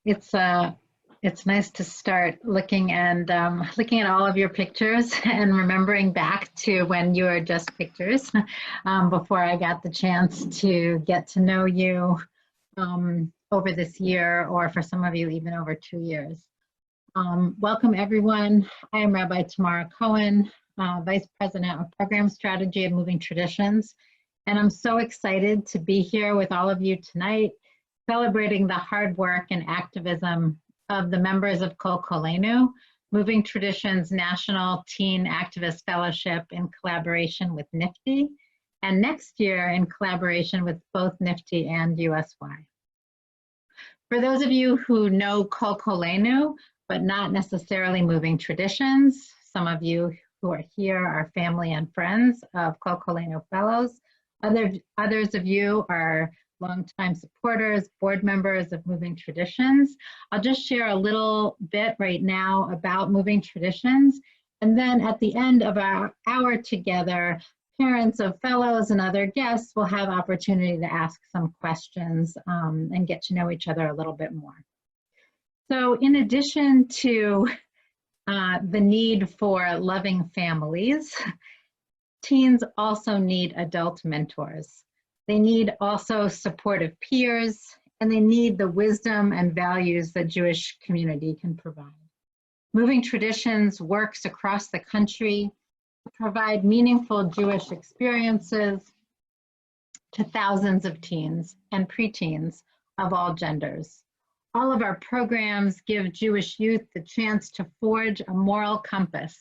It's nice to start looking at all of your pictures and remembering back to when you were just pictures before I got the chance to get to know you over this year, or for some of you even over 2 years. Welcome everyone. I am Rabbi Tamara Cohen, Vice President of Program Strategy at Moving Traditions, and I'm so excited to be here with all of you tonight, celebrating the hard work and activism of the members of Kol Koleinu, Moving Traditions National Teen Activist Fellowship in collaboration with NFTY, and next year in collaboration with both NFTY and USY. For those of you who know Kol Koleinu, but not necessarily Moving Traditions, some of you who are here are family and friends of Kol Koleinu Fellows. Others of you are longtime supporters, board members of Moving Traditions. I'll just share a little bit right now about Moving Traditions, and then at the end of our hour together, parents of fellows and other guests will have opportunity to ask some questions and get to know each other a little bit more. So in addition to the need for loving families, teens also need adult mentors. They need also supportive peers, and they need the wisdom and values that Jewish community can provide. Moving Traditions works across the country to provide meaningful Jewish experiences to thousands of teens and preteens of all genders. All of our programs give Jewish youth the chance to forge a moral compass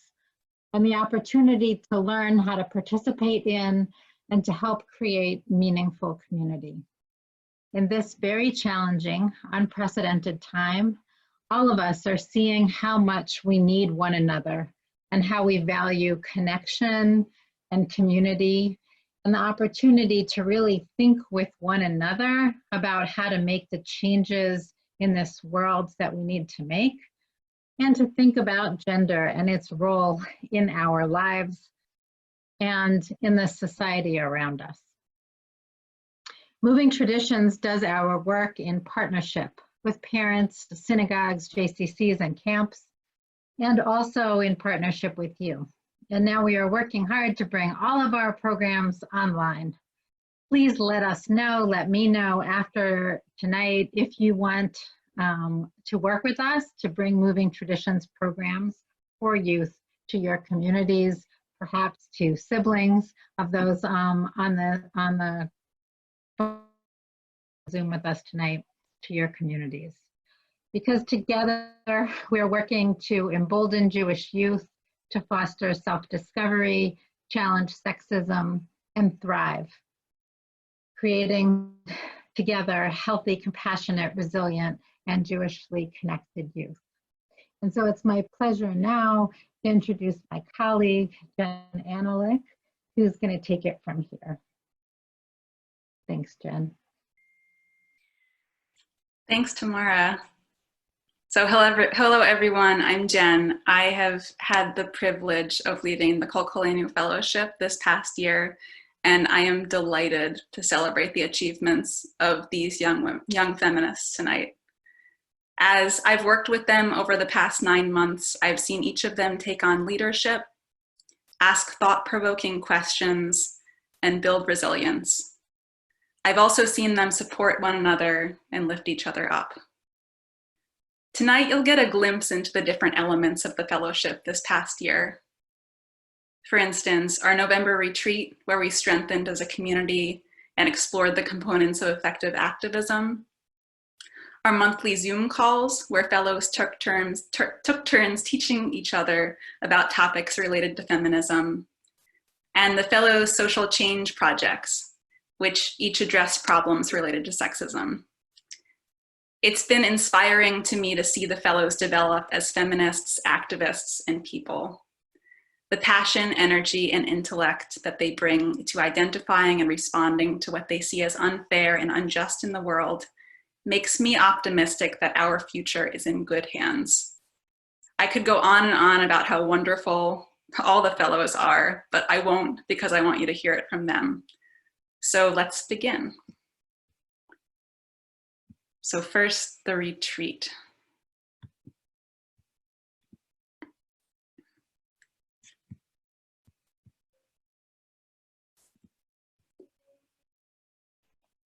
and the opportunity to learn how to participate in and to help create meaningful community. In this very challenging, unprecedented time, all of us are seeing how much we need one another and how we value connection and community and the opportunity to really think with one another about how to make the changes in this world that we need to make, and to think about gender and its role in our lives and in the society around us. Moving Traditions does our work in partnership with parents, synagogues, JCCs, and camps, and also in partnership with you. And now we are working hard to bring all of our programs online. Please let us know, let me know after tonight if you want to work with us to bring Moving Traditions programs for youth to your communities, perhaps to siblings of those on the Zoom with us tonight, to your communities. Because together we're working to embolden Jewish youth to foster self-discovery, challenge sexism, and thrive, creating together healthy, compassionate, resilient, and Jewishly connected youth. And so it's my pleasure now to introduce my colleague, Jen Analik, who's going to take it from here. Thanks, Jen. Thanks, Tamara. So hello everyone, I'm Jen. I have had the privilege of leading the Kol Koleinu Fellowship this past year, and I am delighted to celebrate the achievements of these young feminists tonight. As I've worked with them over the past 9 months, I've seen each of them take on leadership, ask thought-provoking questions, and build resilience. I've also seen them support one another and lift each other up. Tonight, you'll get a glimpse into the different elements of the fellowship this past year. For instance, our November retreat, where we strengthened as a community and explored the components of effective activism. Our monthly Zoom calls, where fellows took turns teaching each other about topics related to feminism. And the fellows' social change projects, which each addressed problems related to sexism. It's been inspiring to me to see the fellows develop as feminists, activists, and people. The passion, energy, and intellect that they bring to identifying and responding to what they see as unfair and unjust in the world makes me optimistic that our future is in good hands. I could go on and on about how wonderful all the fellows are, but I won't, because I want you to hear it from them. So let's begin. So first, the retreat.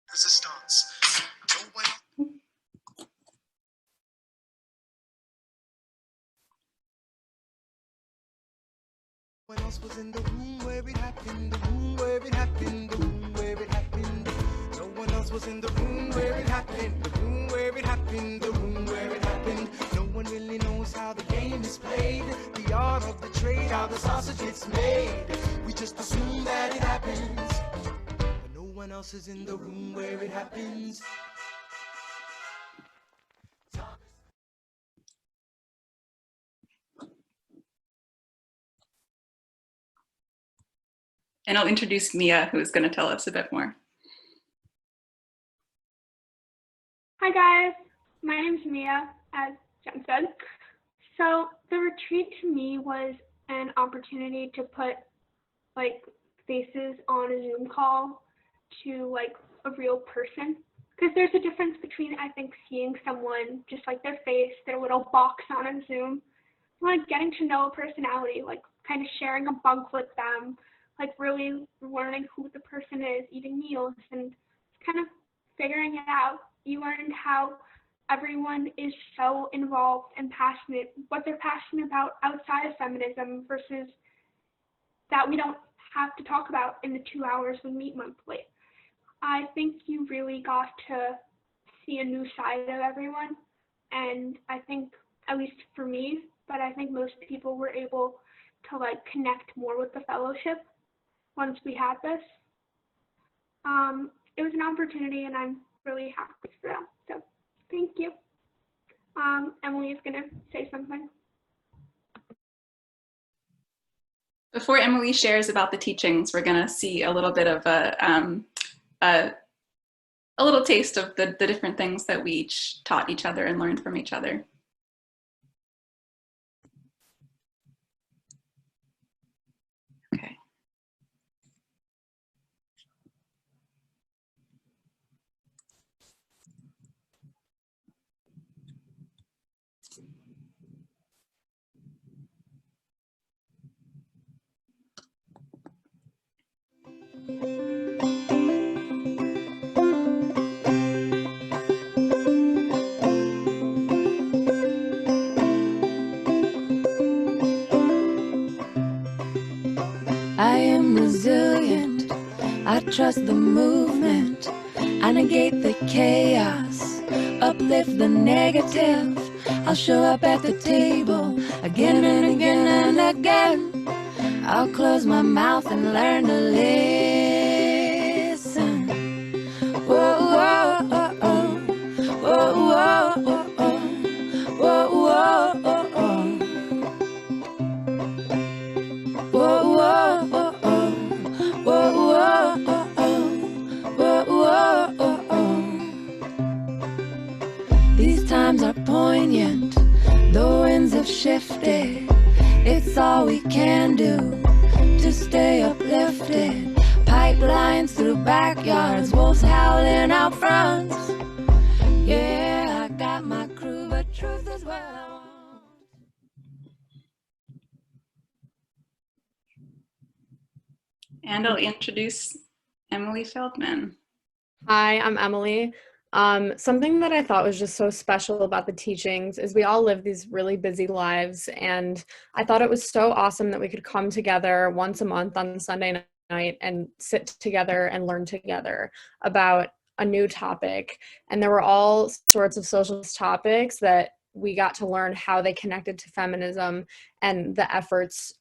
Resistance. No one else was in the room where it happened, the room where it happened, the room where it happened. No one else was in the room where it happened, the room where it happened, the room where it happened. No one really knows how the game is played, the art of the trade, how the sausage gets made. We just assume that it happens, but no one else is in the room where it happens. And I'll introduce Mia, who's going to tell us a bit more. Hi guys, my name's Mia, as Jen said. So the retreat to me was an opportunity to put like faces on a Zoom call to like a real person. Because there's a difference between, I think, seeing someone, just like their face, their little box on a Zoom, like getting to know a personality, like kind of sharing a bunk with them, like really learning who the person is, eating meals, and kind of figuring it out. You learned how everyone is so involved and passionate, what they're passionate about outside of feminism versus that we don't have to talk about in the 2 hours we meet monthly. I think you really got to see a new side of everyone, and I think, at least for me, but I think most people were able to like connect more with the fellowship once we had this. It was an opportunity, and I'm really happy for that. So thank you. Emily is going to say something. Before Emily shares about the teachings, we're going to see a little bit of a little taste of the different things that we each taught each other and learned from each other. Okay. I am resilient, I trust the movement, I negate the chaos, uplift the negative. I'll show up at the table again and again and again. I'll close my mouth and learn to listen. Whoa, whoa, oh, oh. Whoa, whoa, oh, oh. Whoa, whoa, oh, oh. Whoa, whoa, oh, oh. Whoa, whoa, oh, oh. Whoa, whoa, oh, oh. These times are poignant, the winds have shifted. It's all we can do to stay uplifted. Pipelines through backyards, wolves howling out fronts. Yeah, I got my crew, but truth is what I want. And I'll introduce Emily Feldman. Hi, I'm Emily. Something that I thought was just so special about the teachings is we all live these really busy lives, and I thought it was so awesome that we could come together once a month on Sunday night and sit together and learn together about a new topic. And there were all sorts of social topics that we got to learn how they connected to feminism and the efforts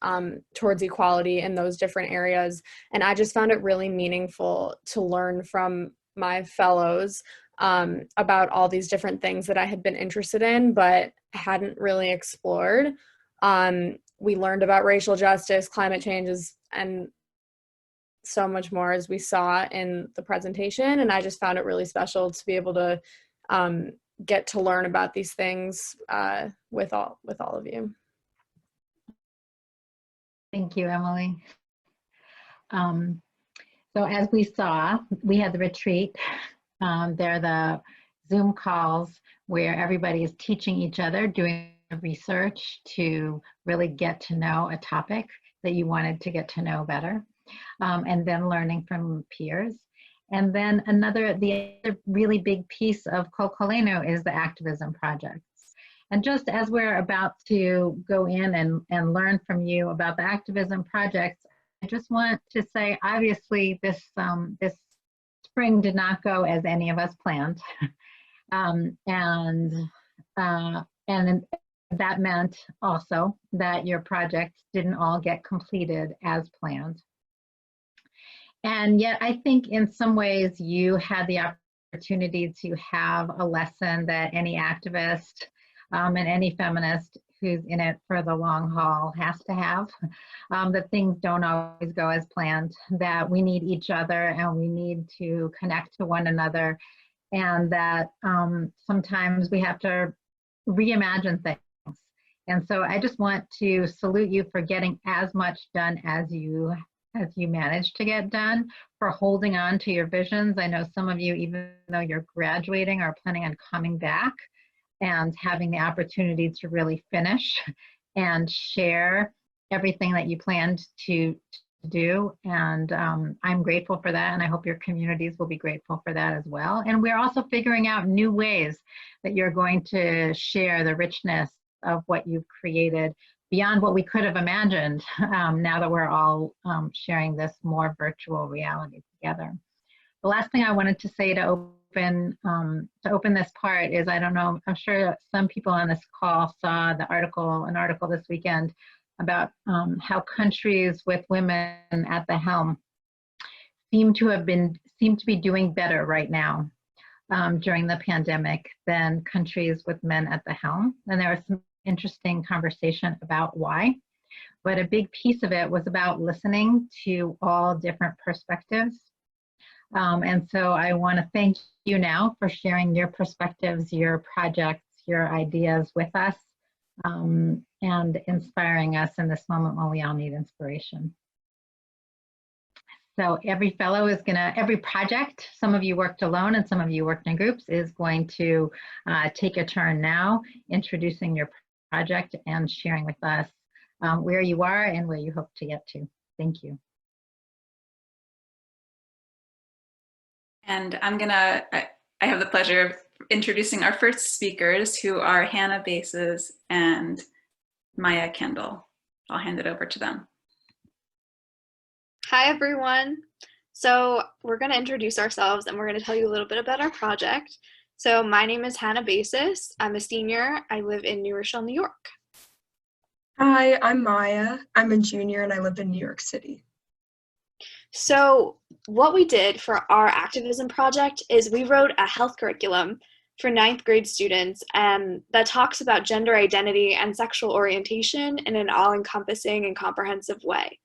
towards equality in those different areas. And I just found it really meaningful to learn from my fellows about all these different things that I had been interested in but hadn't really explored. We learned about racial justice, climate changes, and so much more, as we saw in the presentation. And I just found it really special to be able to get to learn about these things with all of you. Thank you, Emily. So as we saw, we had the retreat. They're the Zoom calls where everybody is teaching each other, doing research to really get to know a topic that you wanted to get to know better, and then learning from peers. And then the other really big piece of Kol Koleinu is the activism projects. And just as we're about to go in and learn from you about the activism projects, I just want to say, obviously, this spring did not go as any of us planned. And that meant also that your projects didn't all get completed as planned. And yet I think in some ways you had the opportunity to have a lesson that any activist and any feminist who's in it for the long haul has to have, that things don't always go as planned, that we need each other and we need to connect to one another, and that sometimes we have to reimagine things. And so I just want to salute you for getting as much done as you managed to get done, for holding on to your visions. I know some of you, even though you're graduating, are planning on coming back and having the opportunity to really finish and share everything that you planned to do. And I'm grateful for that, and I hope your communities will be grateful for that as well. And we're also figuring out new ways that you're going to share the richness of what you've created beyond what we could have imagined, now that we're all sharing this more virtual reality together. The last thing I wanted to say to open this part is, I don't know, I'm sure some people on this call saw an article this weekend about how countries with women at the helm seem to be doing better right now during the pandemic than countries with men at the helm. And there was some interesting conversation about why, but a big piece of it was about listening to all different perspectives. And so I want to thank you now for sharing your perspectives, your projects, your ideas with us, and inspiring us in this moment when we all need inspiration. So every fellow is every project, some of you worked alone and some of you worked in groups, is going to take a turn now, introducing your project and sharing with us where you are and where you hope to get to. Thank you. And I have the pleasure of introducing our first speakers, who are Hannah Bases and Maya Kendall. I'll hand it over to them. Hi, everyone. So we're going to introduce ourselves and we're going to tell you a little bit about our project. So my name is Hannah Bases. I'm a senior. I live in New Rochelle, New York. Hi, I'm Maya. I'm a junior and I live in New York City. So what we did for our activism project is we wrote a health curriculum for 9th grade students that talks about gender identity and sexual orientation in an all-encompassing and comprehensive way.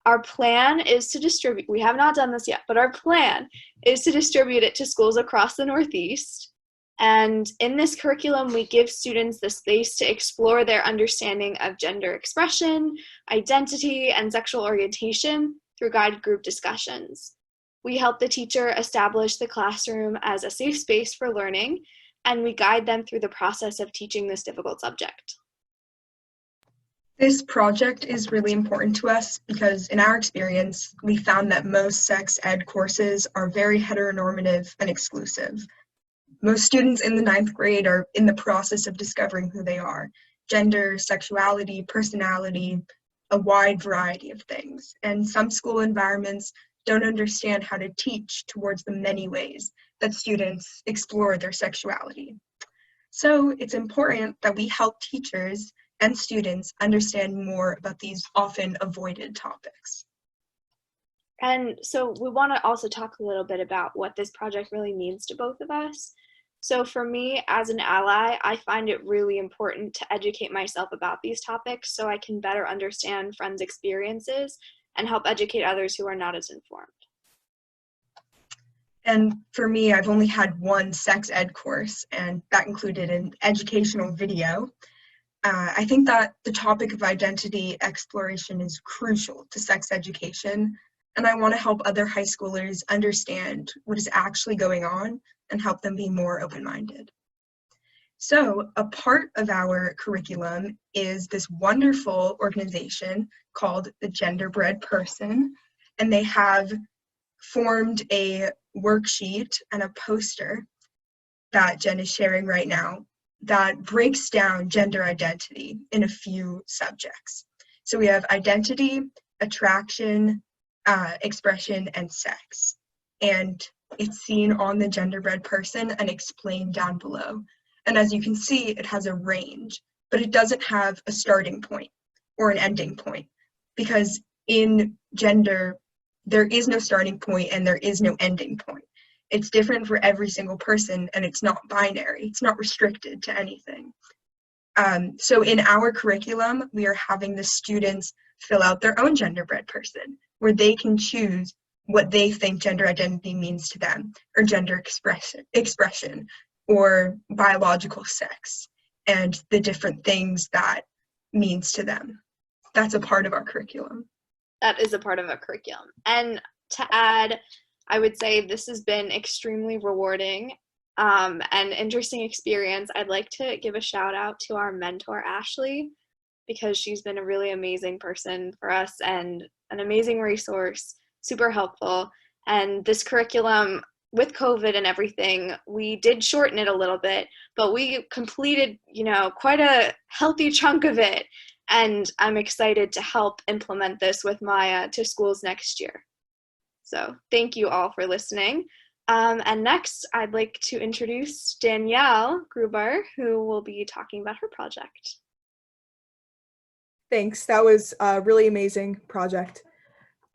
Our plan is to distribute, we have not done this yet, but our plan is to distribute it to schools across the Northeast. And in this curriculum, we give students the space to explore their understanding of gender expression, identity, and sexual orientation through guided group discussions. We help the teacher establish the classroom as a safe space for learning, and we guide them through the process of teaching this difficult subject. This project is really important to us because in our experience, we found that most sex ed courses are very heteronormative and exclusive. Most students in the 9th grade are in the process of discovering who they are: gender, sexuality, personality, a wide variety of things. And some school environments don't understand how to teach towards the many ways that students explore their sexuality. So it's important that we help teachers and students understand more about these often avoided topics. And so we want to also talk a little bit about what this project really means to both of us. So for me, as an ally, I find it really important to educate myself about these topics so I can better understand friends' experiences and help educate others who are not as informed. And for me, I've only had one sex ed course, and that included an educational video. I think that the topic of identity exploration is crucial to sex education. and I want to help other high schoolers understand what is actually going on and help them be more open-minded. So a part of our curriculum is this wonderful organization called the Genderbread Person, and they have formed a worksheet and a poster that Jen is sharing right now that breaks down gender identity in a few subjects. So we have identity, attraction, expression, and sex. And it's seen on the Genderbread Person and explained down below. And as you can see, it has a range, but it doesn't have a starting point or an ending point, because in gender, there is no starting point and there is no ending point. It's different for every single person, and it's not binary. It's not restricted to anything. So in our curriculum, we are having the students fill out their own genderbread person, where they can choose what they think gender identity means to them, or gender expression, or biological sex, and the different things that means to them. That's a part of our curriculum. That is a part of our curriculum. And to add, I would say this has been extremely rewarding and interesting experience. I'd like to give a shout out to our mentor, Ashley, because she's been a really amazing person for us and an amazing resource, super helpful. And this curriculum, with COVID and everything, we did shorten it a little bit, but we completed, quite a healthy chunk of it. And I'm excited to help implement this with Maya to schools next year. So thank you all for listening. And next, I'd like to introduce Danielle Gruber, who will be talking about her project. Thanks. That was a really amazing project.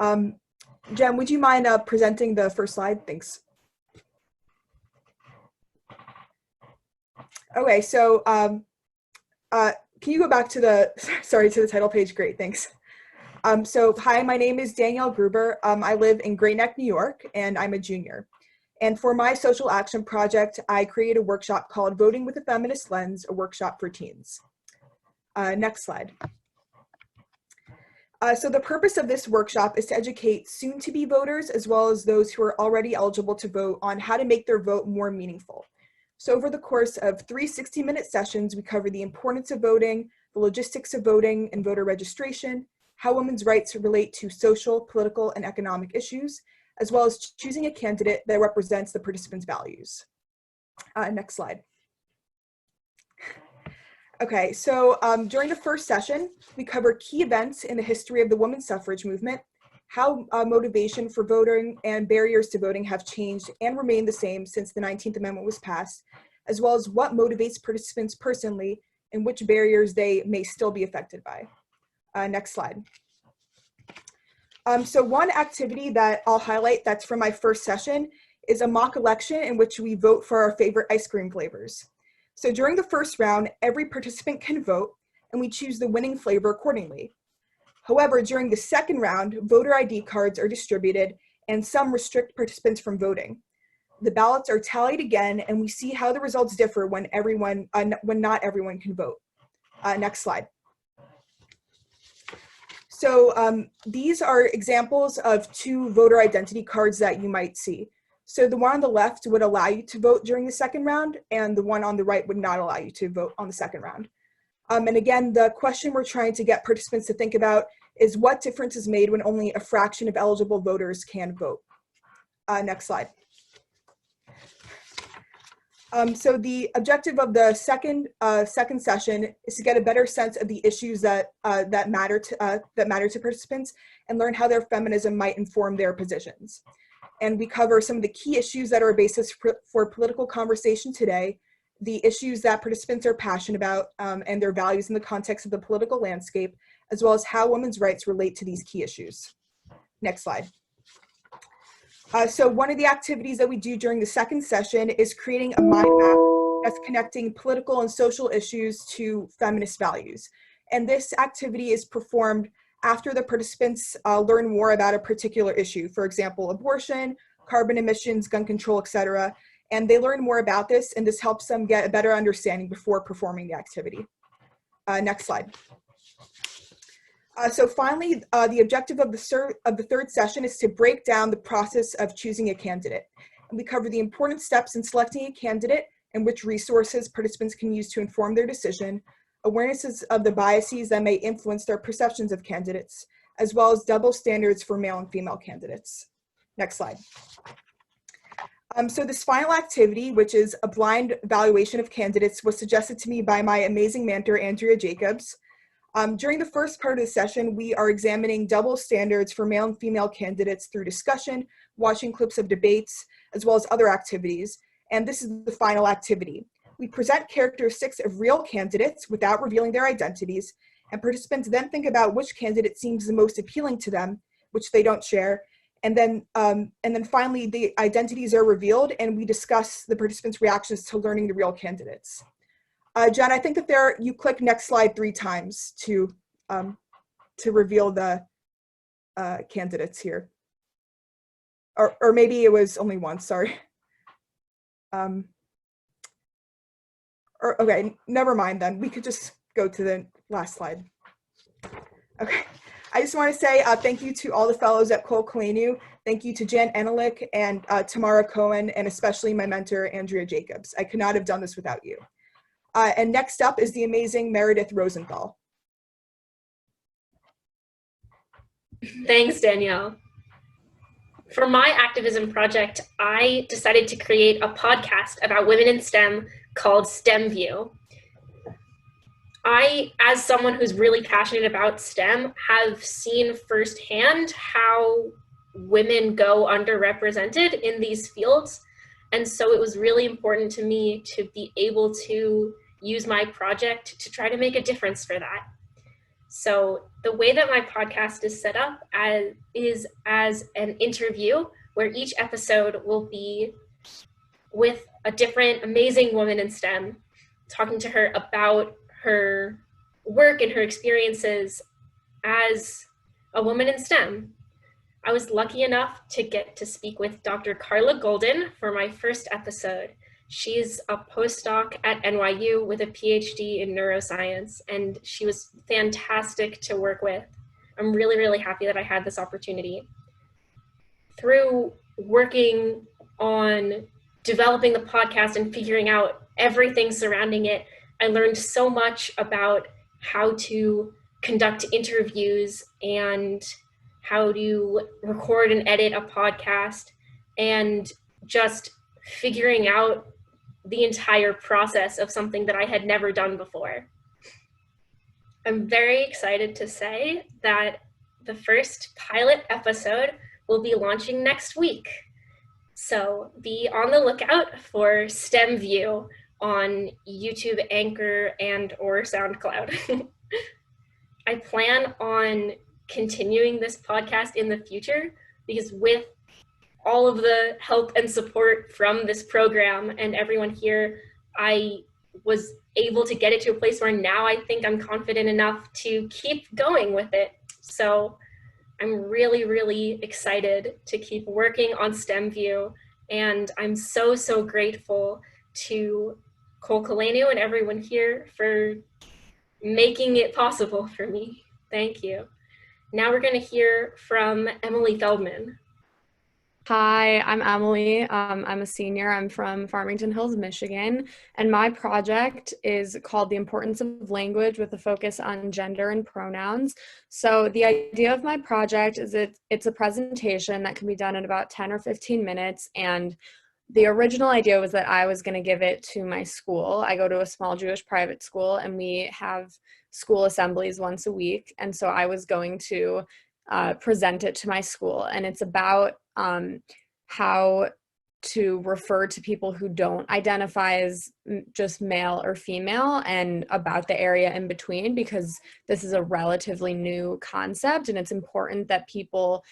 Jen, would you mind presenting the first slide? Thanks. Okay, so can you go back to the, to the title page? Great, thanks. So hi, my name is Danielle Gruber. I live in Great Neck, New York, and I'm a junior. And for my social action project, I created a workshop called Voting with a Feminist Lens, a workshop for teens. Next slide. So the purpose of this workshop is to educate soon-to-be voters, as well as those who are already eligible to vote, on how to make their vote more meaningful. So over the course of 3 60-minute sessions, we cover the importance of voting, the logistics of voting and voter registration, how women's rights relate to social, political, and economic issues, as well as choosing a candidate that represents the participants' values. Next slide. Okay, so during the first session, we cover key events in the history of the women's suffrage movement, how motivation for voting and barriers to voting have changed and remained the same since the 19th Amendment was passed, as well as what motivates participants personally and which barriers they may still be affected by. Next slide. So one activity that I'll highlight that's from my first session is a mock election in which we vote for our favorite ice cream flavors. So during the first round, every participant can vote, and we choose the winning flavor accordingly. However, during the second round, voter ID cards are distributed, and some restrict participants from voting. The ballots are tallied again, and we see how the results differ when not everyone can vote. Next slide. So these are examples of 2 voter identity cards that you might see. So the one on the left would allow you to vote during the second round, and the one on the right would not allow you to vote on the second round. And again, the question we're trying to get participants to think about is what difference is made when only a fraction of eligible voters can vote. Next slide. So the objective of the second session is to get a better sense of the issues that matter to participants and learn how their feminism might inform their positions. And we cover some of the key issues that are a basis for political conversation today, the issues that participants are passionate about, and their values in the context of the political landscape, as well as how women's rights relate to these key issues. Next slide. So one of the activities that we do during the second session is creating a mind map that's connecting political and social issues to feminist values. And this activity is performed after the participants learn more about a particular issue, for example, abortion, carbon emissions, gun control, etc. And they learn more about this, and this helps them get a better understanding before performing the activity. Next slide. So finally, the objective of the third session is to break down the process of choosing a candidate. And we cover the important steps in selecting a candidate and which resources participants can use to inform their decision, awarenesses of the biases that may influence their perceptions of candidates, as well as double standards for male and female candidates. Next slide. So this final activity, which is a blind evaluation of candidates, was suggested to me by my amazing mentor, Andrea Jacobs. During the first part of the session, we are examining double standards for male and female candidates through discussion, watching clips of debates, as well as other activities. And this is the final activity. We present characteristics of real candidates without revealing their identities, and participants then think about which candidate seems the most appealing to them, which they don't share. And then finally, the identities are revealed, and we discuss the participants' reactions to learning the real candidates. Jen, I think that you click next slide 3 times to reveal the candidates here. Or maybe it was only once, sorry. Okay, never mind then. We could just go to the last slide. Okay, I just want to say thank you to all the fellows at Kol Koleinu. Thank you to Jan Enelich and Tamara Cohen, and especially my mentor, Andrea Jacobs. I could not have done this without you. And next up is the amazing Meredith Rosenthal. Thanks, Danielle. For my activism project, I decided to create a podcast about women in STEM called STEM View. I, as someone who's really passionate about STEM, have seen firsthand how women go underrepresented in these fields. And so it was really important to me to be able to use my project to try to make a difference for that. So the way that my podcast is set up is as an interview where each episode will be with a different amazing woman in STEM, talking to her about her work and her experiences as a woman in STEM. I was lucky enough to get to speak with Dr. Carla Golden for my first episode. She's a postdoc at NYU with a PhD in neuroscience, and she was fantastic to work with. I'm really, really happy that I had this opportunity. Through working on developing the podcast and figuring out everything surrounding it, I learned so much about how to conduct interviews and how to record and edit a podcast, and just figuring out the entire process of something that I had never done before. I'm very excited to say that the first pilot episode will be launching next week. So be on the lookout for STEM View on YouTube, Anchor, and/or SoundCloud. I plan on continuing this podcast in the future because with all of the help and support from this program and everyone here, I was able to get it to a place where now I think I'm confident enough to keep going with it. So I'm really, really excited to keep working on STEM View, and I'm so, so grateful to Kol Koleinu and everyone here for making it possible for me. Thank you. Now we're going to hear from Emily Feldman. Hi, I'm Emily. I'm a senior. I'm from Farmington Hills, Michigan, and my project is called The Importance of Language with a focus on gender and pronouns. So the idea of my project is it's a presentation that can be done in about 10 or 15 minutes, and the original idea was that I was going to give it to my school. I go to a small Jewish private school, and we have school assemblies once a week, and so I was going to present it to my school, and it's about how to refer to people who don't identify as just male or female, and about the area in between, because this is a relatively new concept, and it's important that people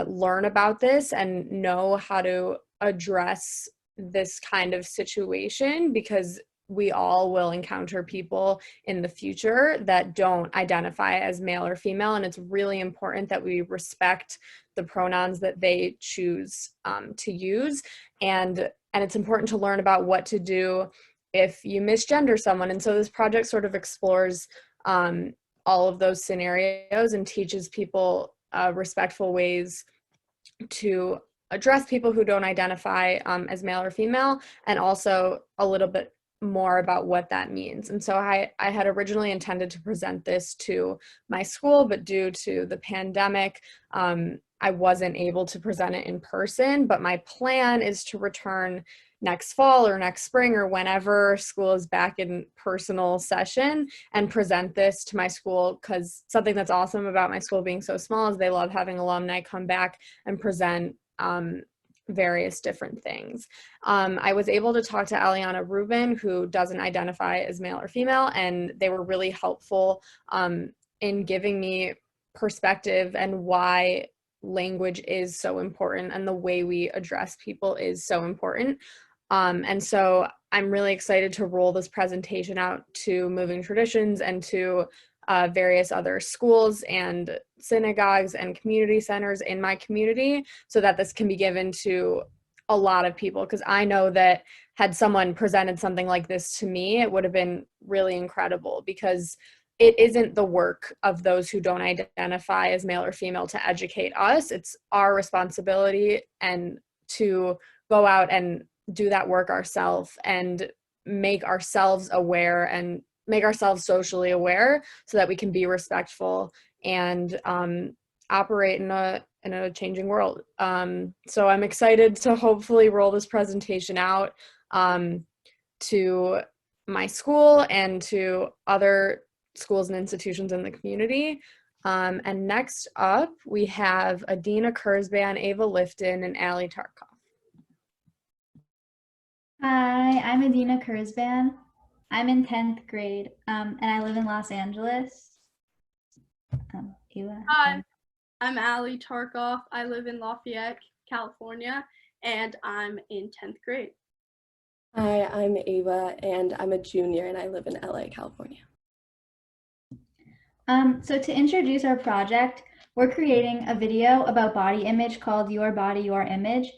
learn about this and know how to address this kind of situation, because we all will encounter people in the future that don't identify as male or female, and it's really important that we respect the pronouns that they choose to use, and it's important to learn about what to do if you misgender someone. And so this project sort of explores all of those scenarios and teaches people respectful ways to address people who don't identify as male or female, and also a little bit more about what that means. And so I had originally intended to present this to my school, but due to the pandemic, I wasn't able to present it in person, but my plan is to return next fall or next spring or whenever school is back in personal session and present this to my school, because something that's awesome about my school being so small is they love having alumni come back and present various different things. I was able to talk to Aliana Rubin, who doesn't identify as male or female, and they were really helpful in giving me perspective and why language is so important and the way we address people is so important. And so I'm really excited to roll this presentation out to Moving Traditions and to various other schools and synagogues and community centers in my community, so that this can be given to a lot of people, because I know that had someone presented something like this to me, it would have been really incredible, because it isn't the work of those who don't identify as male or female to educate us. It's our responsibility and to go out and do that work ourselves and make ourselves aware and make ourselves socially aware so that we can be respectful and operate in a changing world. So I'm excited to hopefully roll this presentation out to my school and to other schools and institutions in the community. And next up, we have Adina Kurzban, Ava Lifton, and Ali Tarkov. Hi, I'm Adina Kurzban. I'm in 10th grade, and I live in Los Angeles. Eva. Hi, I'm Ali Tarkov. I live in Lafayette, California, and I'm in 10th grade. Hi, I'm Ava, and I'm a junior, and I live in LA, California. So to introduce our project, we're creating a video about body image called Your Body, Your Image.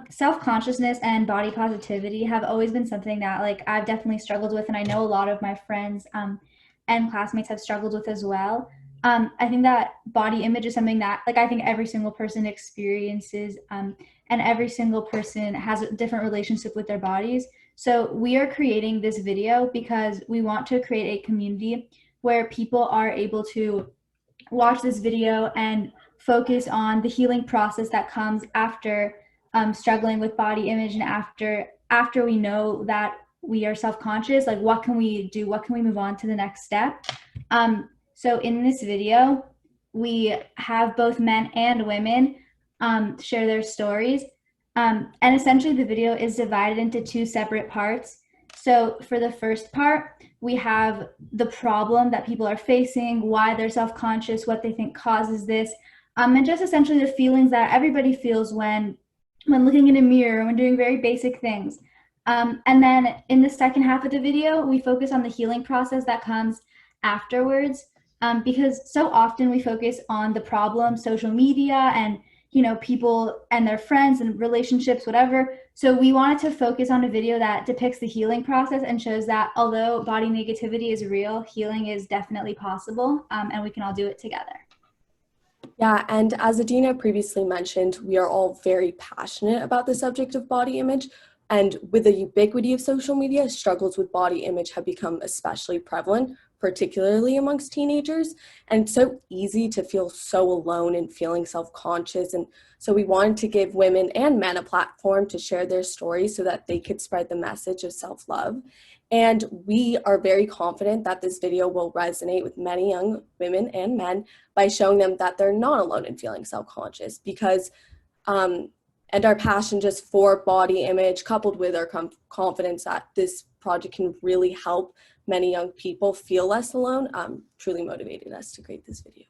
Self-consciousness and body positivity have always been something that I've definitely struggled with, and I know a lot of my friends and classmates have struggled with as well. I think that body image is something that I think every single person experiences, and every single person has a different relationship with their bodies. So we are creating this video because we want to create a community where people are able to watch this video and focus on the healing process that comes after struggling with body image, and after we know that we are self-conscious, what can we do? What can we move on to the next step? So in this video, we have both men and women share their stories. And essentially the video is divided into two separate parts. So for the first part, we have the problem that people are facing, why they're self-conscious, what they think causes this, and just essentially the feelings that everybody feels when looking in a mirror, when doing very basic things. And then in the second half of the video, we focus on the healing process that comes afterwards, because so often we focus on the problem, social media, and people and their friends and relationships, whatever. So we wanted to focus on a video that depicts the healing process and shows that although body negativity is real, healing is definitely possible, and we can all do it together. Yeah, and as Adina previously mentioned, we are all very passionate about the subject of body image, and with the ubiquity of social media, struggles with body image have become especially prevalent, particularly amongst teenagers, and it's so easy to feel so alone and feeling self-conscious, and so we wanted to give women and men a platform to share their stories so that they could spread the message of self-love. And we are very confident that this video will resonate with many young women and men by showing them that they're not alone in feeling self-conscious, because and our passion just for body image, coupled with our confidence that this project can really help many young people feel less alone, truly motivated us to create this video.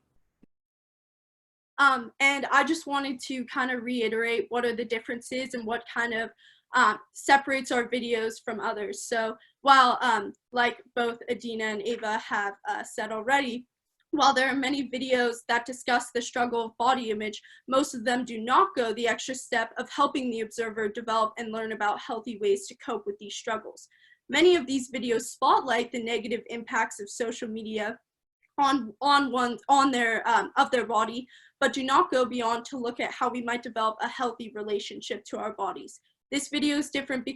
And I just wanted to kind of reiterate what are the differences and what kind of separates our videos from others. So while like both Adina and Ava have said already, while there are many videos that discuss the struggle of body image, most of them do not go the extra step of helping the observer develop and learn about healthy ways to cope with these struggles. Many of these videos spotlight the negative impacts of social media of their body, but do not go beyond to look at how we might develop a healthy relationship to our bodies. This video is different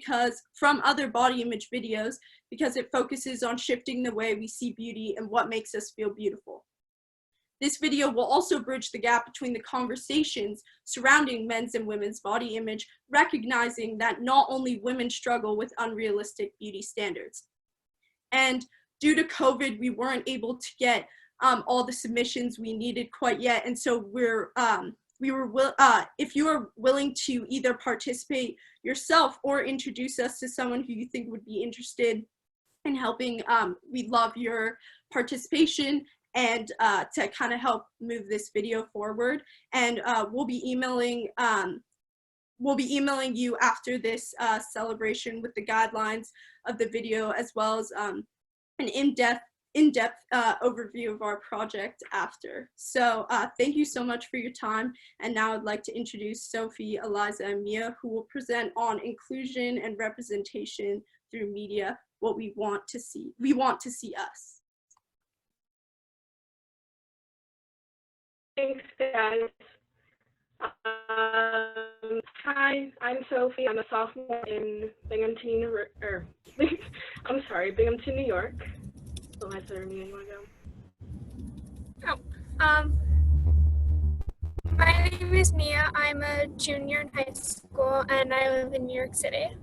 from other body image videos because it focuses on shifting the way we see beauty and what makes us feel beautiful. This video will also bridge the gap between the conversations surrounding men's and women's body image, recognizing that not only women struggle with unrealistic beauty standards. And due to COVID, we weren't able to get all the submissions we needed quite yet. And so if you are willing to either participate yourself or introduce us to someone who you think would be interested in helping, we'd love your participation and to kind of help move this video forward. And we'll be emailing you after this celebration with the guidelines of the video, as well as an in-depth overview of our project after. So thank you so much for your time. And now I'd like to introduce Sophie, Eliza, and Mia, who will present on inclusion and representation through media, what we want to see. We want to see us. Thanks, guys. Hi, I'm Sophie. I'm a sophomore in Binghamton, New York. Eliza or Mia, you want to go? My name is Mia. I'm a junior in high school and I live in New York City.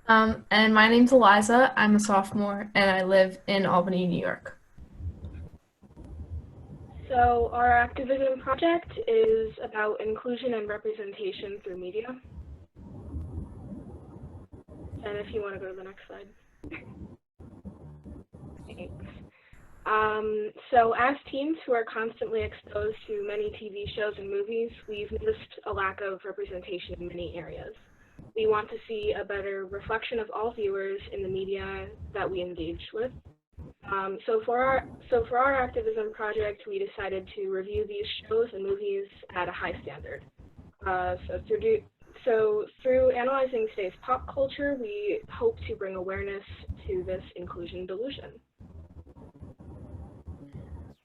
And my name's Eliza. I'm a sophomore and I live in Albany, New York. So our activism project is about inclusion and representation through media. And if you want to go to the next slide. Thanks. So as teens who are constantly exposed to many TV shows and movies, we've noticed a lack of representation in many areas. We want to see a better reflection of all viewers in the media that we engage with. So for our activism project, we decided to review these shows and movies at a high standard. So through analyzing today's pop culture, we hope to bring awareness to this inclusion delusion.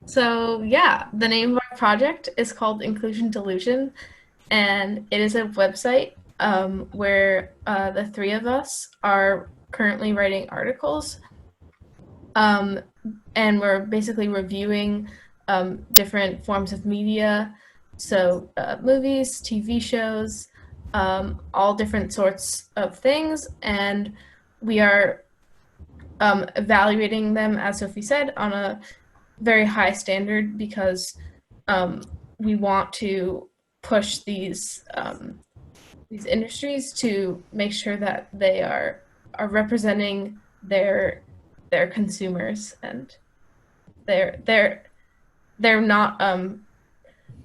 So yeah, the name of our project is called Inclusion Delusion, and it is a website where the three of us are currently writing articles. And we're basically reviewing different forms of media, so movies, TV shows, all different sorts of things, and we are evaluating them, as Sophie said, on a very high standard because we want to push these industries to make sure that they are representing their consumers, and they're not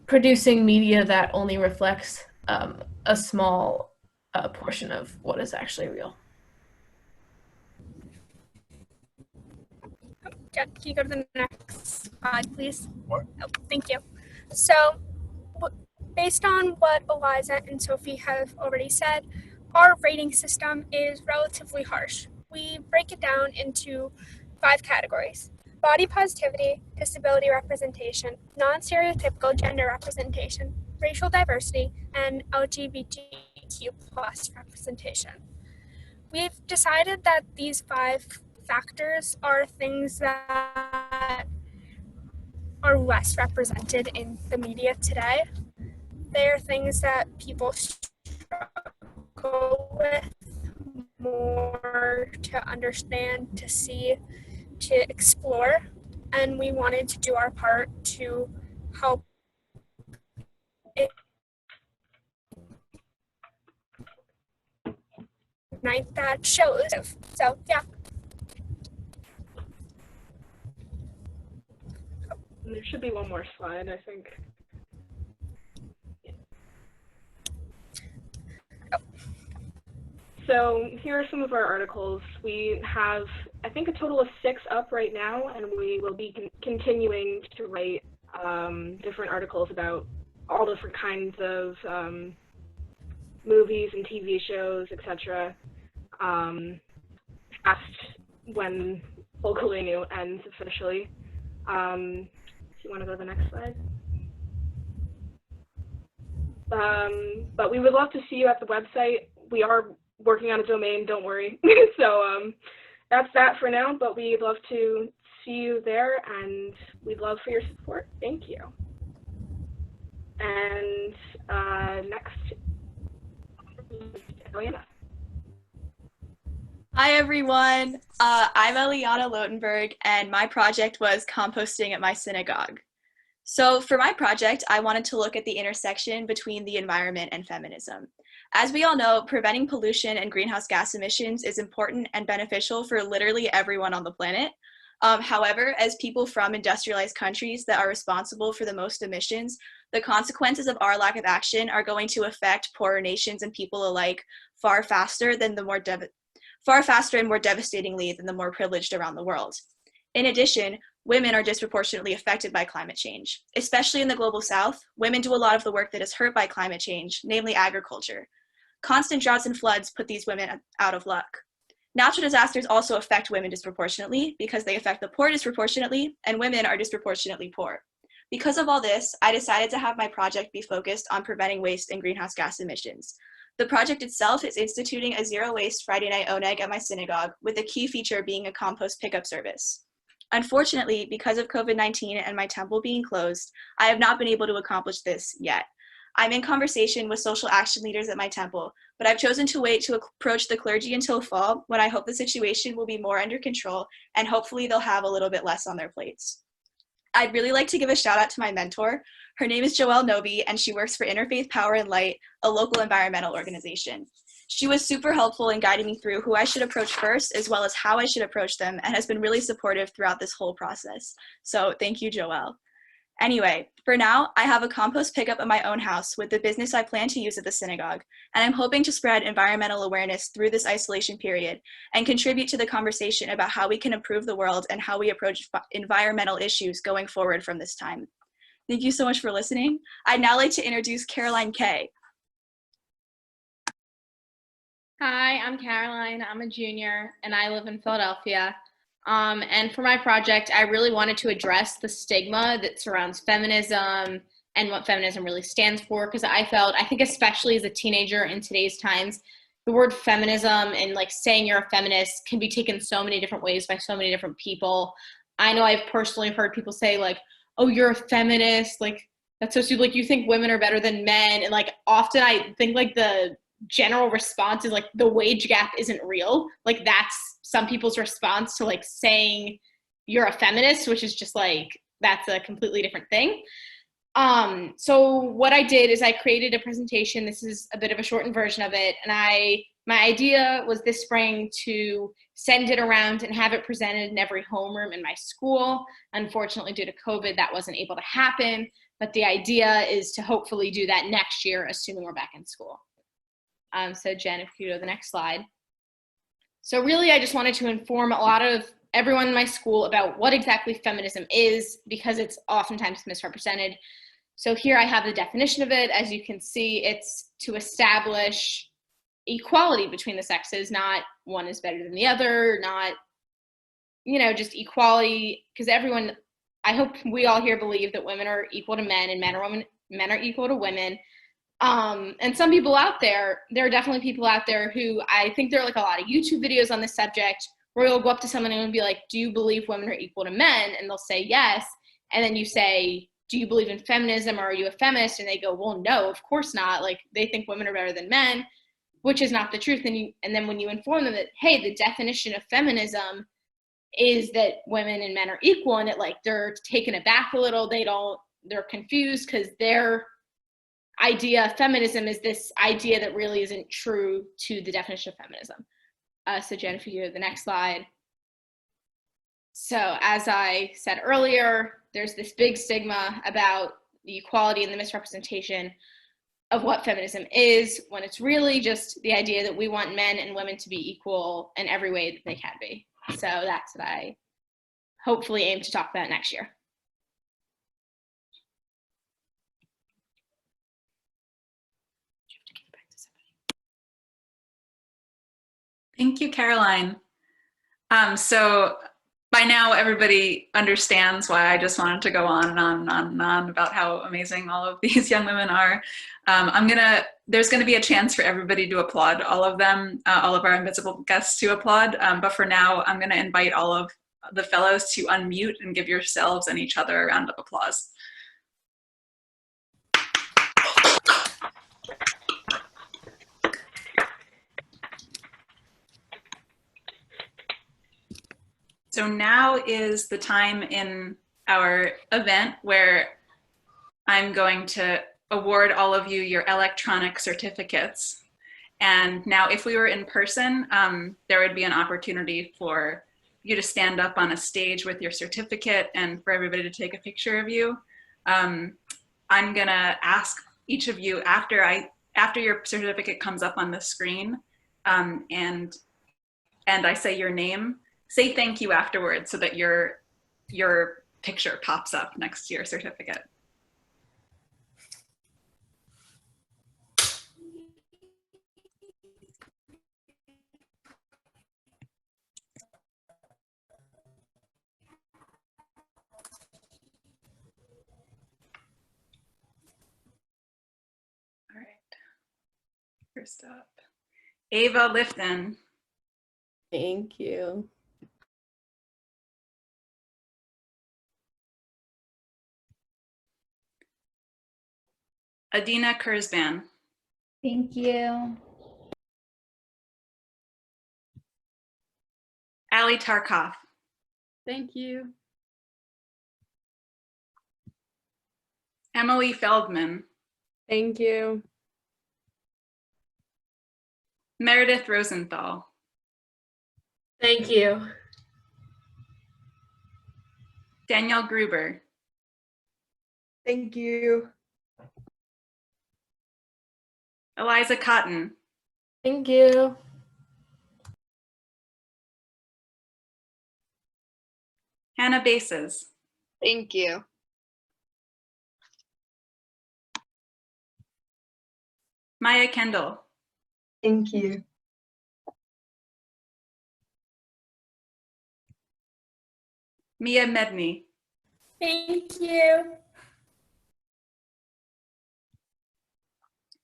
producing media that only reflects a small portion of what is actually real. Can you go to the next slide, please? What? Oh, thank you. So, based on what Eliza and Sophie have already said, our rating system is relatively harsh. We break it down into 5 categories: body positivity, disability representation, non-stereotypical gender representation, racial diversity, and LGBTQ+ representation. We've decided that these 5 factors are things that are less represented in the media today. They are things that people struggle with more to understand, to see, to explore, and we wanted to do our part to help ignite that shows. So yeah. There should be one more slide, I think. So here are some of our articles. We have, I think, a total of 6 up right now, and we will be continuing to write different articles about all different kinds of movies and TV shows, etc. Past when Kol Koleinu ends officially. If you want to go to the next slide. But we would love to see you at the website. We are working on a domain, don't worry. So that's that for now, but we'd love to see you there, and we'd love for your support. Thank you. And next is Eliana. Hi everyone, I'm Eliana Lotenberg, and my project was composting at my synagogue. So for my project, I wanted to look at the intersection between the environment and feminism. As we all know, preventing pollution and greenhouse gas emissions is important and beneficial for literally everyone on the planet. However, as people from industrialized countries that are responsible for the most emissions, the consequences of our lack of action are going to affect poorer nations and people alike far faster and more devastatingly than the more privileged around the world. In addition, women are disproportionately affected by climate change. Especially in the global south, women do a lot of the work that is hurt by climate change, namely agriculture. Constant droughts and floods put these women out of luck. Natural disasters also affect women disproportionately because they affect the poor disproportionately, and women are disproportionately poor. Because of all this, I decided to have my project be focused on preventing waste and greenhouse gas emissions. The project itself is instituting a zero-waste Friday night oneg at my synagogue, with a key feature being a compost pickup service. Unfortunately, because of COVID-19 and my temple being closed, I have not been able to accomplish this yet. I'm in conversation with social action leaders at my temple, but I've chosen to wait to approach the clergy until fall, when I hope the situation will be more under control and hopefully they'll have a little bit less on their plates. I'd really like to give a shout out to my mentor. Her name is Joelle Noby, and she works for Interfaith Power and Light, a local environmental organization. She was super helpful in guiding me through who I should approach first, as well as how I should approach them, and has been really supportive throughout this whole process. So thank you, Joelle. Anyway, for now, I have a compost pickup at my own house with the business I plan to use at the synagogue, and I'm hoping to spread environmental awareness through this isolation period and contribute to the conversation about how we can improve the world and how we approach environmental issues going forward from this time. Thank you so much for listening. I'd now like to introduce Caroline Kay. Hi, I'm Caroline. I'm a junior and I live in Philadelphia. And for my project, I really wanted to address the stigma that surrounds feminism and what feminism really stands for, because I think especially as a teenager in today's times, the word feminism and like saying you're a feminist can be taken so many different ways by so many different people. I know I've personally heard people say like, oh, you're a feminist, like that's so stupid, like you think women are better than men. And like often I think like the general response is like the wage gap isn't real. Like that's some people's response to like saying you're a feminist, which is just like, that's a completely different thing. So what I did is I created a presentation. This is a bit of a shortened version of it. And my idea was this spring to send it around and have it presented in every homeroom in my school. Unfortunately, due to COVID, that wasn't able to happen. But the idea is to hopefully do that next year, assuming we're back in school. So Jen, if you go to the next slide. So really, I just wanted to inform a lot of everyone in my school about what exactly feminism is, because it's oftentimes misrepresented. So here I have the definition of it. As you can see, it's to establish equality between the sexes, not one is better than the other, not, just equality, because everyone, I hope we all here believe that women are equal to men and men are equal to women. And some people out there are definitely people out there who I think there are like a lot of YouTube videos on this subject where you'll go up to someone and be like, do you believe women are equal to men? And they'll say yes. And then you say, do you believe in feminism or are you a feminist? And they go, well, no, of course not. Like they think women are better than men, which is not the truth. And then when you inform them that, hey, the definition of feminism is that women and men are equal, and it like they're taken aback a little, they're confused because their idea of feminism is this idea that really isn't true to the definition of feminism. So Jen, if you go to the next slide. So as I said earlier, there's this big stigma about the equality and the misrepresentation of what feminism is, when it's really just the idea that we want men and women to be equal in every way that they can be. So that's what I hopefully aim to talk about next year. Thank you, Caroline. So by now everybody understands why I just wanted to go on and on and on and on about how amazing all of these young women are. There's gonna be a chance for everybody to applaud all of them, all of our invisible guests to applaud, but for now I'm gonna invite all of the fellows to unmute and give yourselves and each other a round of applause. So now is the time in our event where I'm going to award all of you your electronic certificates. And now if we were in person, there would be an opportunity for you to stand up on a stage with your certificate and for everybody to take a picture of you. I'm gonna ask each of you after your certificate comes up on the screen and I say your name, say thank you afterwards so that your picture pops up next to your certificate. All right, first up, Ava Lifton. Thank you. Adina Kurzban. Thank you. Ali Tarkov. Thank you. Emily Feldman. Thank you. Meredith Rosenthal. Thank you. Danielle Gruber. Thank you. Eliza Cotton. Thank you. Hannah Bases. Thank you. Maya Kendall. Thank you. Mia Medney. Thank you.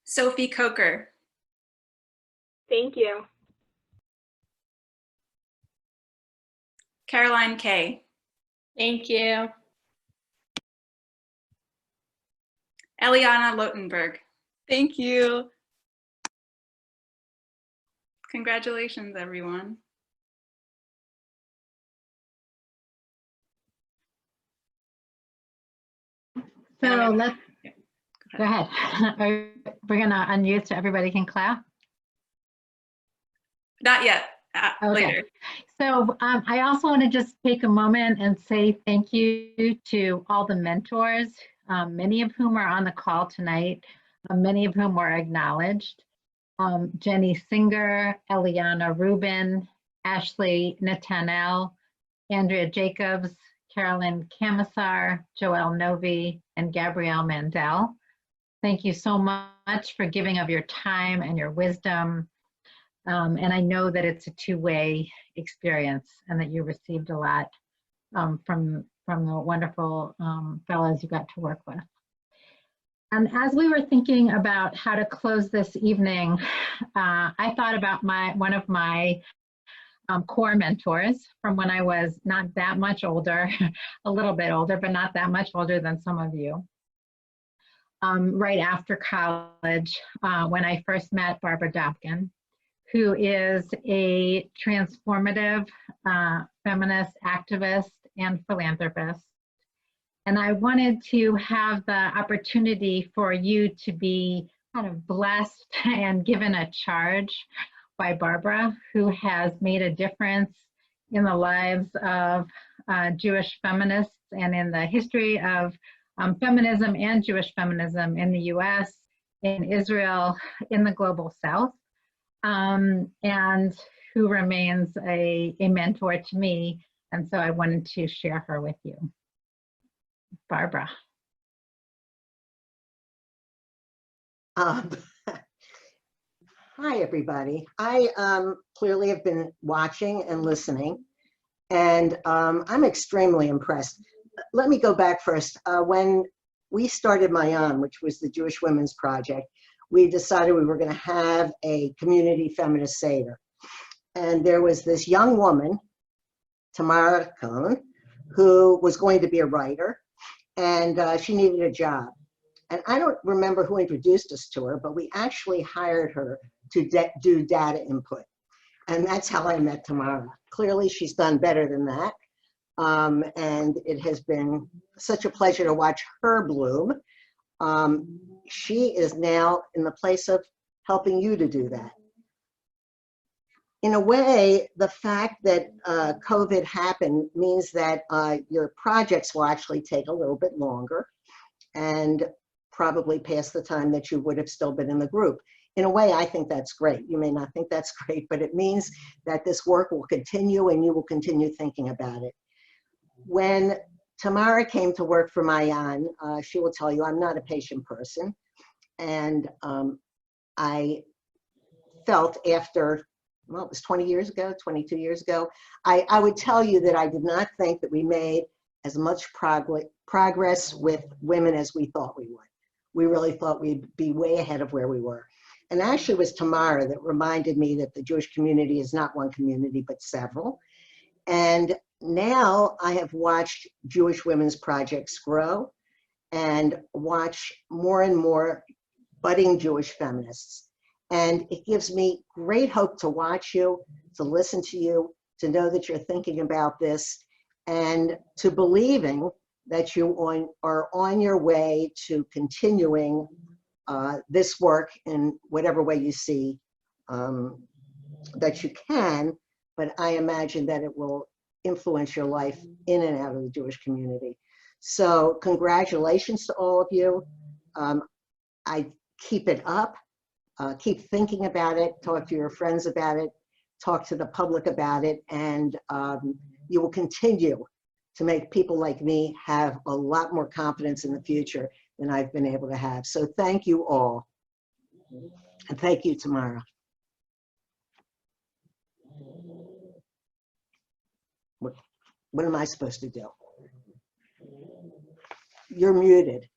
Sophie Coker. Thank you. Caroline Kay. Thank you. Eliana Lotenberg. Thank you. Congratulations, everyone. So let's go ahead. We're gonna unmute so everybody can clap. Not yet. Okay. Later. So I also want to just take a moment and say thank you to all the mentors, many of whom are on the call tonight, many of whom were acknowledged. Jenny Singer, Eliana Rubin, Ashley Natanel, Andrea Jacobs, Carolyn Camisar, Joelle Novi, and Gabrielle Mandel. Thank you so much for giving of your time and your wisdom. And I know that it's a two-way experience and that you received a lot from the wonderful fellows you got to work with. And as we were thinking about how to close this evening, I thought about one of my core mentors from when I was not that much older, a little bit older, but not that much older than some of you. Right after college, when I first met Barbara Dopkin, who is a transformative feminist activist and philanthropist. And I wanted to have the opportunity for you to be kind of blessed and given a charge by Barbara, who has made a difference in the lives of Jewish feminists and in the history of feminism and Jewish feminism in the US, in Israel, in the global South, and who remains a mentor to me. And so I wanted to share her with you. Barbara. Hi, everybody. I clearly have been watching and listening, And I'm extremely impressed. Let me go back first. When we started Mayan, which was the Jewish Women's Project, we decided we were going to have a community feminist Seder. And there was this young woman, Tamara Cohn, who was going to be a writer, and she needed a job. And I don't remember who introduced us to her, but we actually hired her to do data input. And that's how I met Tamara. Clearly, she's done better than that. And it has been such a pleasure to watch her bloom. She is now in the place of helping you to do that. In a way, the fact that COVID happened means that your projects will actually take a little bit longer and probably past the time that you would have still been in the group. In a way, I think that's great. You may not think that's great, but it means that this work will continue and you will continue thinking about it. When Tamara came to work for Mayan, she will tell you I'm not a patient person. And I felt after, well, it was 20 years ago, 22 years ago, I would tell you that I did not think that we made as much progress with women as we thought we would. We really thought we'd be way ahead of where we were. And actually it was Tamara that reminded me that the Jewish community is not one community, but several. And now I have watched Jewish women's projects grow and watch more and more budding Jewish feminists. And it gives me great hope to watch you, to listen to you, to know that you're thinking about this, and to believing that you are on your way to continuing this work in whatever way you see that you can, but I imagine that it will influence your life in and out of the Jewish community. So congratulations to all of you. I keep it up, keep thinking about it, talk to your friends about it, talk to the public about it, and you will continue to make people like me have a lot more confidence in the future than I've been able to have. So thank you all. And thank you, Tamara. What am I supposed to do? You're muted.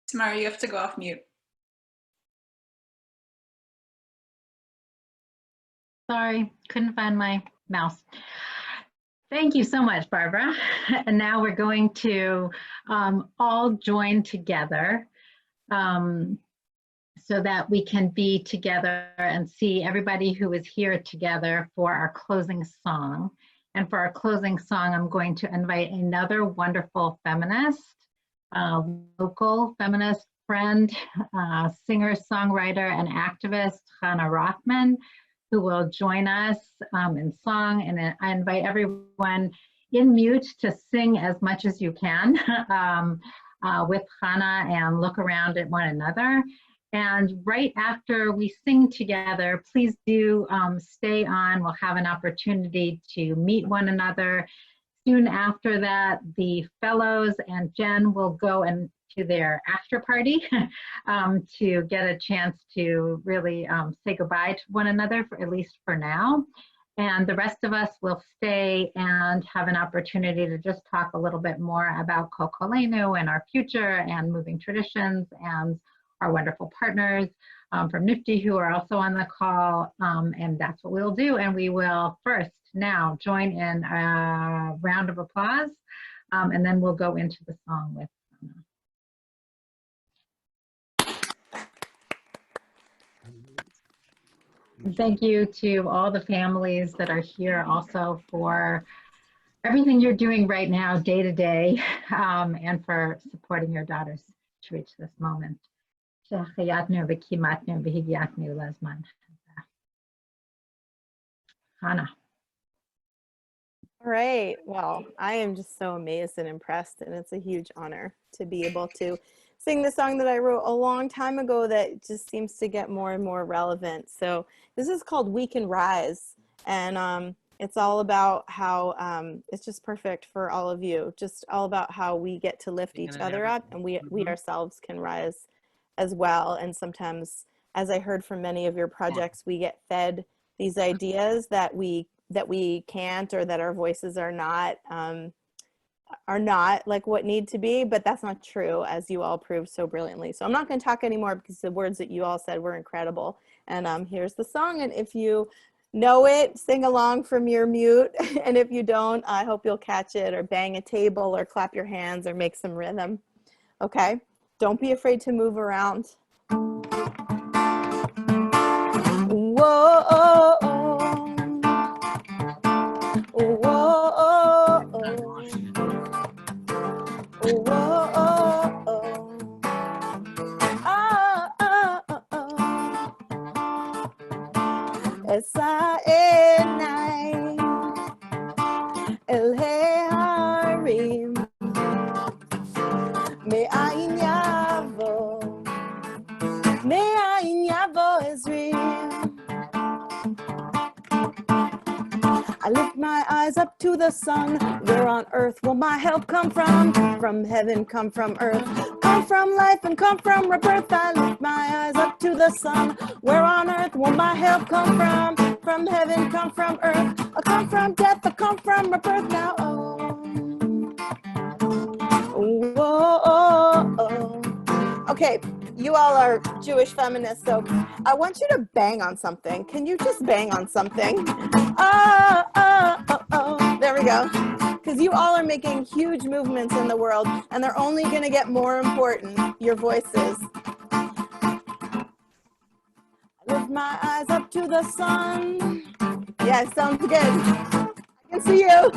Tamara, you have to go off mute. Sorry, couldn't find my mouse. Thank you so much, Barbara. And now we're going to all join together so that we can be together and see everybody who is here together for our closing song. And for our closing song, I'm going to invite another wonderful feminist, local feminist friend, singer, songwriter, and activist, Chana Rothman, who will join us in song. And I invite everyone in mute to sing as much as you can with Chana and look around at one another. And right after we sing together, please do stay on. We'll have an opportunity to meet one another. Soon after that, the fellows and Jen will go into their after party to get a chance to really say goodbye to one another, at least for now. And the rest of us will stay and have an opportunity to just talk a little bit more about Kol Koleinu and our future and moving traditions and our wonderful partners from NFTY who are also on the call. And that's what we'll do. And we will first now join in a round of applause, and then we'll go into the song with Thank you to all the families that are here also for everything you're doing right now, day to day, and for supporting your daughters to reach this moment. Hannah. All right. Well, I am just so amazed and impressed, and it's a huge honor to be able to sing the song that I wrote a long time ago that just seems to get more and more relevant. So this is called We Can Rise. And It's all about how it's just perfect for all of you. Just all about how we get to lift each other up, and we ourselves can rise as well. And sometimes, as I heard from many of your projects, we get fed these ideas that we can't, or that our voices are not like what need to be, but that's not true, as you all proved so brilliantly. So I'm not going to talk anymore because the words that you all said were incredible. And here's the song, and if you know it, sing along from your mute, and if you don't, I hope you'll catch it, or bang a table, or clap your hands, or make some rhythm. Okay, don't be afraid to move around. Whoa, oh, oh. Whoa, oh, oh. Whoa, oh, oh. Oh, oh, oh, oh. Esa enai el harim me'ayin yavo Israel. I lift my eyes up to the sun. Where on earth will my help come from? From heaven, come from earth. Come from life and come from rebirth. I lift my eyes up to the sun. Where on earth will my help come from? From heaven, come from earth. I come from death, I come from rebirth. Now, okay, you all are Jewish feminists, so I want you to bang on something. Can you just bang on something? Oh, oh, oh, oh. There we go. Because you all are making huge movements in the world, and they're only going to get more important, your voices. I lift my eyes up to the sun. Yeah, sounds good. I can see you.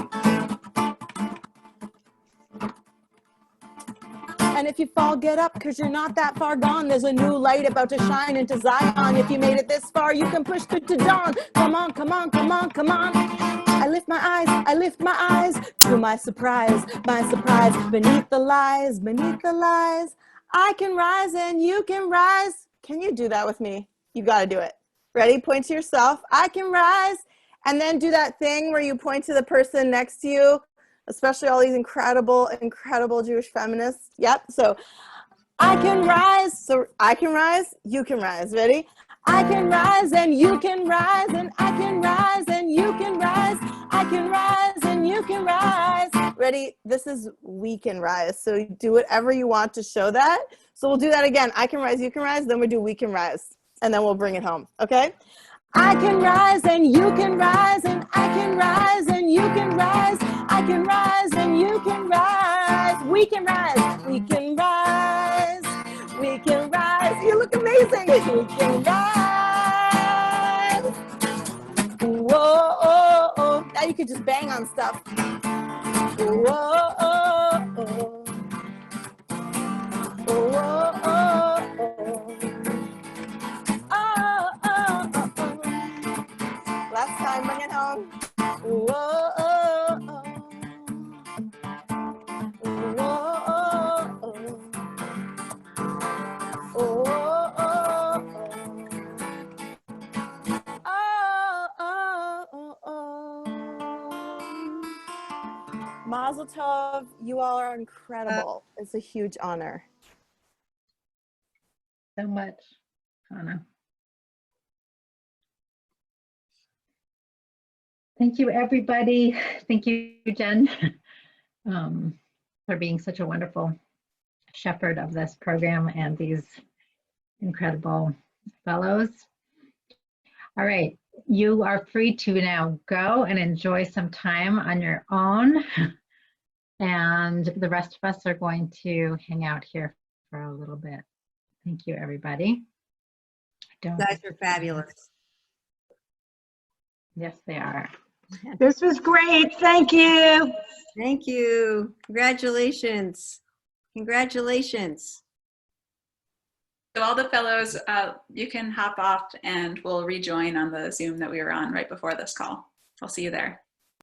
And if you fall, get up, because you're not that far gone. There's a new light about to shine into Zion. If you made it this far, you can push through to dawn. Come on, come on, come on, come on. I lift my eyes to my surprise, beneath the lies, I can rise and you can rise. Can you do that with me? You got to do it. Ready? Point to yourself. I can rise. And then do that thing where you point to the person next to you, especially all these incredible, incredible Jewish feminists. Yep. So I can rise. So I can rise. You can rise. Ready? I can rise and you can rise, and I can rise and you can rise. I can rise and you can rise. Ready? This is we can rise. So do whatever you want to show that. So we'll do that again. I can rise, you can rise. Then we'll do we can rise. And then we'll bring it home. Okay? I can rise and you can rise, and I can rise and you can rise. I can rise and you can rise. We can rise. We can rise. We can rise. You look amazing. We can rise. Whoa, oh, oh. Now you can just bang on stuff. Whoa, oh, oh. Whoa, oh, oh. Oh, oh, oh, oh. Last time, bring it home. Whoa, oh, oh. Whoa, oh, oh. Oh, oh, oh. Oh, oh, oh. Mazel tov, you all are incredible. It's a huge honor. So much, Hannah. Thank you, everybody. Thank you, Jen, for being such a wonderful shepherd of this program and these incredible fellows. All right, you are free to now go and enjoy some time on your own. And the rest of us are going to hang out here for a little bit. Thank you, everybody. You guys are fabulous. Yes, they are. This was great. Thank you. Thank you. Congratulations. Congratulations. So all the fellows, you can hop off and we'll rejoin on the Zoom that we were on right before this call. I'll see you there.